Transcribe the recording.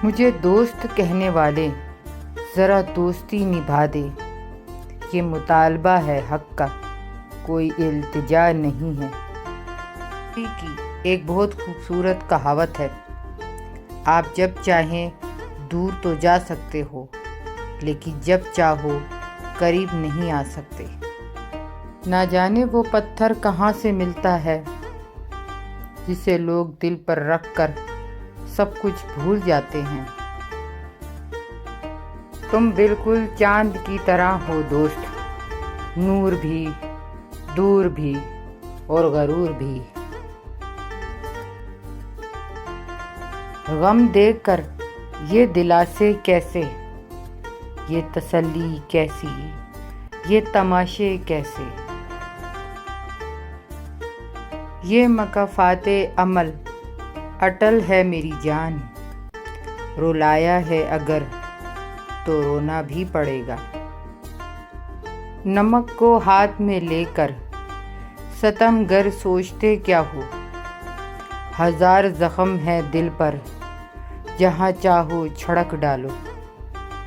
مجھے دوست کہنے والے ذرا دوستی نبھا دے، یہ مطالبہ ہے حق کا، کوئی التجا نہیں ہے۔ کی ایک بہت خوبصورت کہاوت ہے، آپ جب چاہیں دور تو جا سکتے ہو، لیکن جب چاہو قریب نہیں آ سکتے۔ نہ جانے وہ پتھر کہاں سے ملتا ہے جسے لوگ دل پر رکھ کر سب کچھ بھول جاتے ہیں۔ تم بالکل چاند کی طرح ہو دوست، نور بھی، دور بھی اور غرور بھی۔ غم دیکھ کر یہ دلاسے کیسے، یہ تسلی کیسی، یہ تماشے کیسے، یہ مکافات عمل اٹل ہے میری جان، رلایا ہے اگر تو رونا بھی پڑے گا۔ نمک کو ہاتھ میں لے کر ستم گر سوچتے کیا ہو، ہزار زخم ہے دل پر، جہاں چاہو چھڑک ڈالو۔